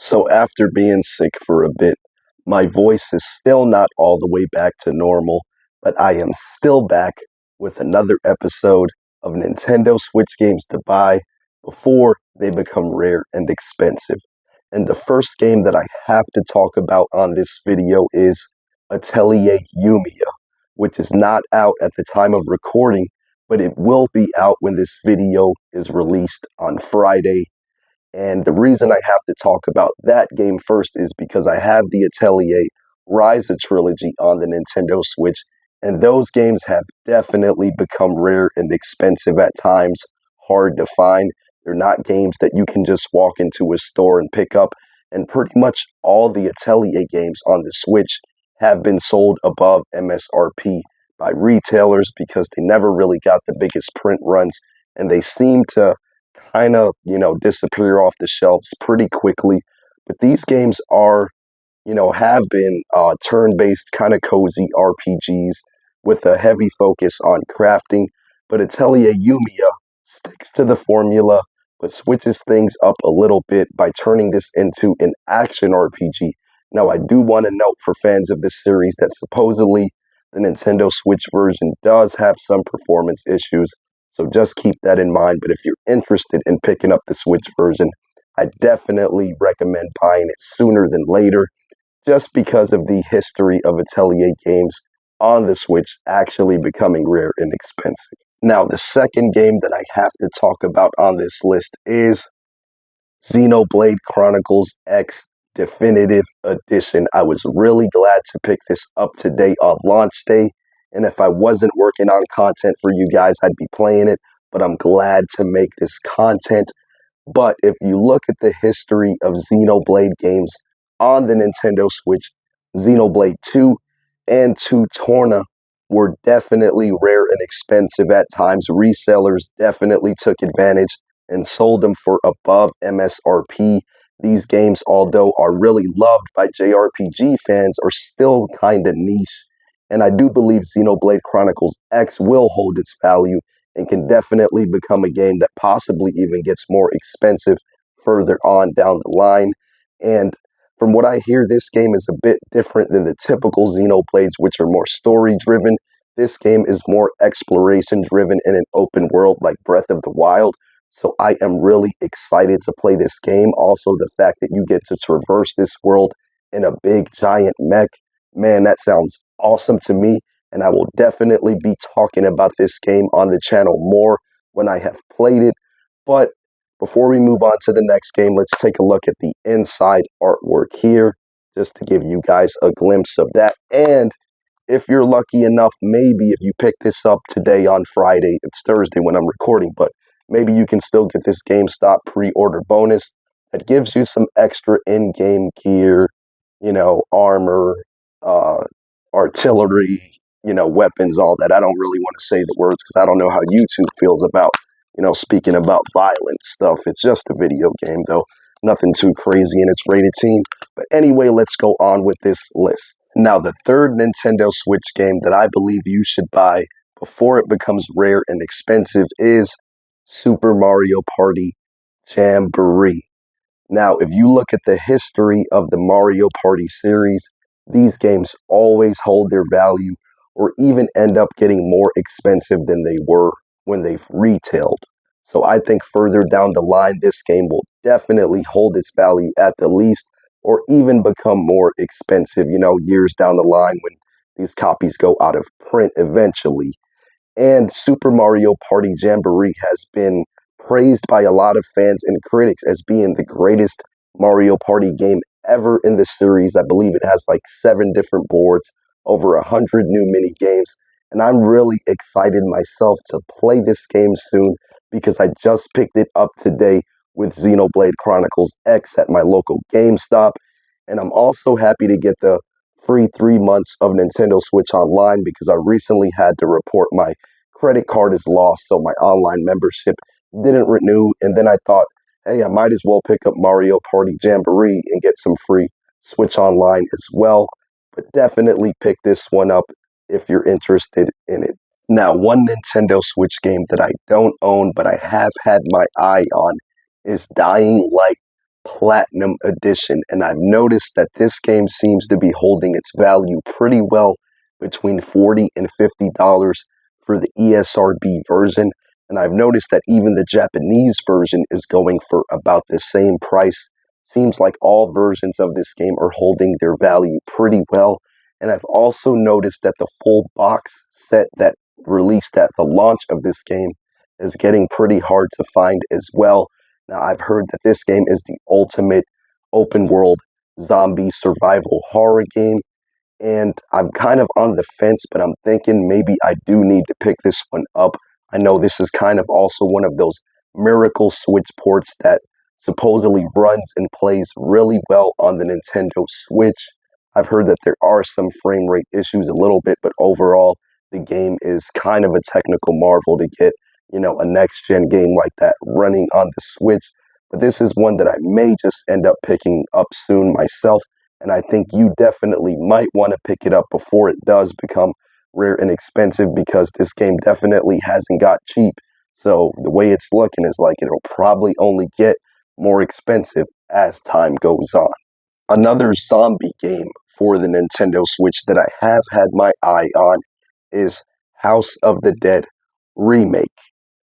So after being sick for a bit, my voice is still not all the way back to normal, but I am still back with another episode of Nintendo Switch games to buy before they become rare and expensive. And the first game that I have to talk about on this video is Atelier Yumia, which is not out at the time of recording, but it will be out when this video is released on Friday. And the reason I have to talk about that game first is because I have the Atelier Ryza trilogy on the Nintendo Switch, and those games have definitely become rare and expensive at times, hard to find. They're not games that you can just walk into a store and pick up, and pretty much all the Atelier games on the Switch have been sold above MSRP by retailers because they never really got the biggest print runs, and they seem to kind of, disappear off the shelves pretty quickly. But these games are, have been turn-based, kind of cozy RPGs with a heavy focus on crafting. But Atelier Yumia sticks to the formula, but switches things up a little bit by turning this into an action RPG. Now, I do want to note for fans of this series that supposedly the Nintendo Switch version does have some performance issues, so just keep that in mind. But if you're interested in picking up the Switch version, I definitely recommend buying it sooner than later, just because of the history of Atelier games on the Switch actually becoming rare and expensive. Now, the second game that I have to talk about on this list is Xenoblade Chronicles X Definitive Edition. I was really glad to pick this up today on launch day. And if I wasn't working on content for you guys, I'd be playing it. But I'm glad to make this content. But if you look at the history of Xenoblade games on the Nintendo Switch, Xenoblade 2 and 2 Torna were definitely rare and expensive at times. Resellers definitely took advantage and sold them for above MSRP. These games, although are really loved by JRPG fans, are still kind of niche. And I do believe Xenoblade Chronicles X will hold its value and can definitely become a game that possibly even gets more expensive further on down the line. And from what I hear, this game is a bit different than the typical Xenoblades, which are more story-driven. This game is more exploration-driven in an open world like Breath of the Wild. So I am really excited to play this game. Also, the fact that you get to traverse this world in a big, giant mech, man, that sounds awesome to me. And I will definitely be talking about this game on the channel more when I have played it. But before we move on to the next game, let's take a look at the inside artwork here, just to give you guys a glimpse of that. And if you're lucky enough, maybe if you pick this up today on Friday, it's Thursday when I'm recording, but maybe you can still get this GameStop pre-order bonus that gives you some extra in-game gear, armor, artillery, weapons, all that. I don't really want to say the words because I don't know how YouTube feels about, speaking about violent stuff. It's just a video game, though. Nothing too crazy, and it's rated teen. But anyway, let's go on with this list. Now, the third Nintendo Switch game that I believe you should buy before it becomes rare and expensive is Super Mario Party Jamboree. Now, if you look at the history of the Mario Party series, these games always hold their value or even end up getting more expensive than they were when they've retailed. So I think further down the line, this game will definitely hold its value at the least or even become more expensive, years down the line when these copies go out of print eventually. And Super Mario Party Jamboree has been praised by a lot of fans and critics as being the greatest Mario Party game ever in the series. I believe it has like 7 different boards, over 100 new mini games, and I'm really excited myself to play this game soon because I just picked it up today with Xenoblade Chronicles X at my local GameStop, and I'm also happy to get the free 3 months of Nintendo Switch Online because I recently had to report my credit card is lost, so my online membership didn't renew, and then I thought, hey, I might as well pick up Mario Party Jamboree and get some free Switch Online as well. But definitely pick this one up if you're interested in it. Now, one Nintendo Switch game that I don't own, but I have had my eye on is Dying Light Platinum Edition, and I've noticed that this game seems to be holding its value pretty well between $40 and $50 for the ESRB version, and I've noticed that even the Japanese version is going for about the same price. Seems like all versions of this game are holding their value pretty well, and I've also noticed that the full box set that released at the launch of this game is getting pretty hard to find as well. Now, I've heard that this game is the ultimate open world zombie survival horror game, and I'm kind of on the fence, but I'm thinking maybe I do need to pick this one up. I know this is kind of also one of those miracle Switch ports that supposedly runs and plays really well on the Nintendo Switch. I've heard that there are some frame rate issues a little bit, but overall, the game is kind of a technical marvel to get, a next gen game like that running on the Switch. But this is one that I may just end up picking up soon myself, and I think you definitely might want to pick it up before it does become rare and expensive, because this game definitely hasn't got cheap. So the way it's looking is like it'll probably only get more expensive as time goes on. Another zombie game for the Nintendo Switch that I have had my eye on is House of the Dead Remake.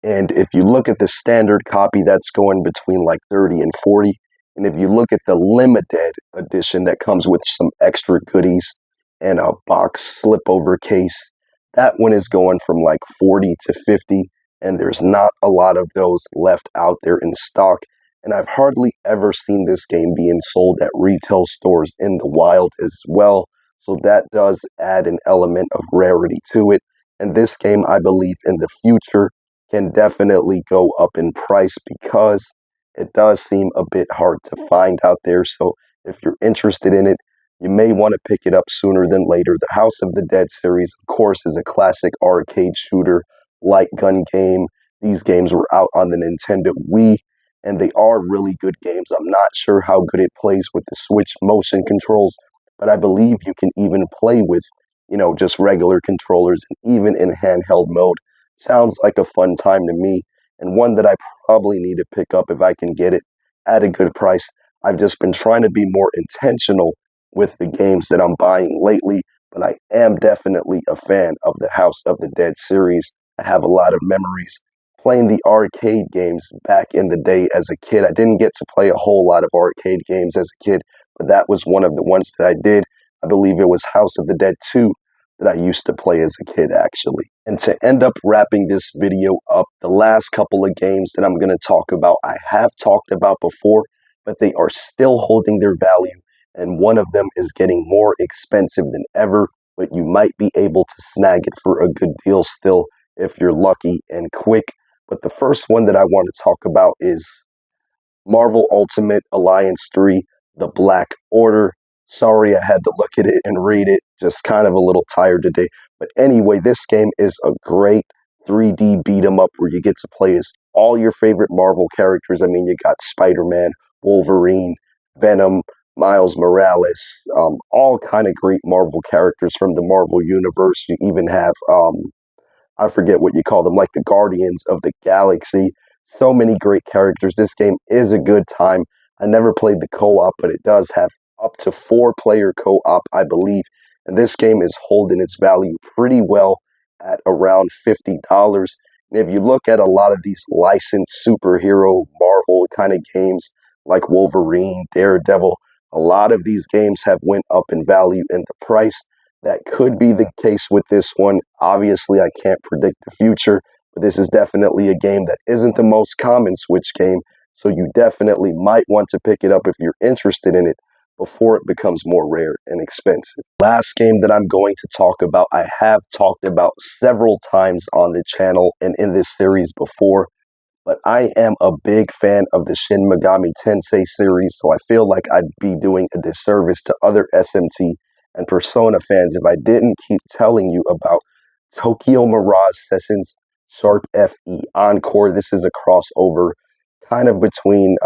And if you look at the standard copy, that's going between like 30 and 40. And if you look at the limited edition that comes with some extra goodies and a box slipover case, that one is going from like 40 to 50. And there's not a lot of those left out there in stock. And I've hardly ever seen this game being sold at retail stores in the wild as well. So that does add an element of rarity to it. And this game, I believe, in the future can definitely go up in price because it does seem a bit hard to find out there. So if you're interested in it, you may want to pick it up sooner than later. The House of the Dead series, of course, is a classic arcade shooter, light gun game. These games were out on the Nintendo Wii, and they are really good games. I'm not sure how good it plays with the Switch motion controls, but I believe you can even play with, just regular controllers and even in handheld mode. Sounds like a fun time to me, and one that I probably need to pick up if I can get it at a good price. I've just been trying to be more intentional with the games that I'm buying lately, but I am definitely a fan of the House of the Dead series. I have a lot of memories playing the arcade games back in the day as a kid. I didn't get to play a whole lot of arcade games as a kid, but that was one of the ones that I did. I believe it was House of the Dead 2 that I used to play as a kid, actually. And to end up wrapping this video up, the last couple of games that I'm going to talk about, I have talked about before, but they are still holding their value, and one of them is getting more expensive than ever, but you might be able to snag it for a good deal still if you're lucky and quick. But the first one that I want to talk about is Marvel Ultimate Alliance 3, The Black Order. Sorry, I had to look at it and read it. Just kind of a little tired today. But anyway, this game is a great 3D beat 'em up where you get to play as all your favorite Marvel characters. I mean, you got Spider-Man, Wolverine, Venom, Miles Morales, all kind of great Marvel characters from the Marvel Universe. You even have, I forget what you call them, like the Guardians of the Galaxy. So many great characters. This game is a good time. I never played the co-op, but it does have up to 4-player co-op, I believe. And this game is holding its value pretty well at around $50. And if you look at a lot of these licensed superhero Marvel kind of games like Wolverine, Daredevil, a lot of these games have went up in value in the price. That could be the case with this one. Obviously, I can't predict the future, but this is definitely a game that isn't the most common Switch game, so you definitely might want to pick it up if you're interested in it before it becomes more rare and expensive. Last game that I'm going to talk about, I have talked about several times on the channel and in this series before, but I am a big fan of the Shin Megami Tensei series, so I feel like I'd be doing a disservice to other SMT and Persona fans if I didn't keep telling you about Tokyo Mirage Sessions Sharp FE Encore. This is a crossover kind of between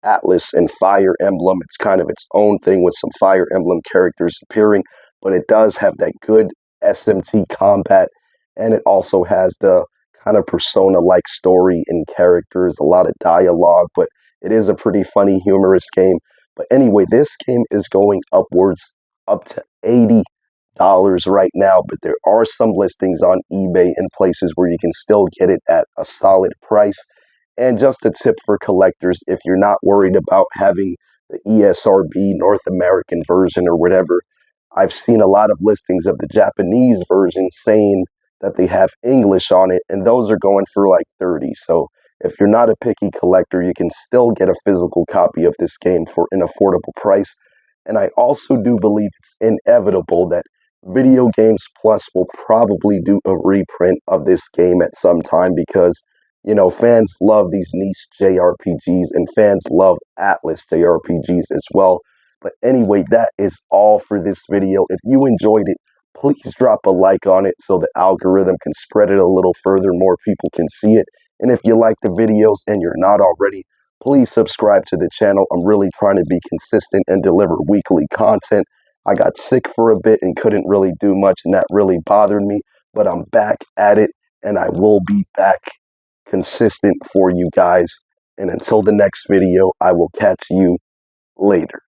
Atlas and Fire Emblem. It's kind of its own thing with some Fire Emblem characters appearing, but it does have that good SMT combat, and it also has the kind of Persona-like story and characters, a lot of dialogue, but It is a pretty funny, humorous game. But anyway, this game is going upwards up to $80 right now, but there are some listings on eBay and places where you can still get it at a solid price. And just a tip for collectors, if you're not worried about having the ESRB North American version or whatever, I've seen a lot of listings of the Japanese version saying that they have English on it, and those are going for like 30. So if you're not a picky collector, you can still get a physical copy of this game for an affordable price. And I also do believe it's inevitable that Video Games Plus will probably do a reprint of this game at some time because, fans love these niche JRPGs and fans love Atlas JRPGs as well. But anyway, that is all for this video. If you enjoyed it, please drop a like on it so the algorithm can spread it a little further, more people can see it. And if you like the videos and you're not already, please subscribe to the channel. I'm really trying to be consistent and deliver weekly content. I got sick for a bit and couldn't really do much, and that really bothered me. But I'm back at it, and I will be back consistent for you guys. And until the next video, I will catch you later.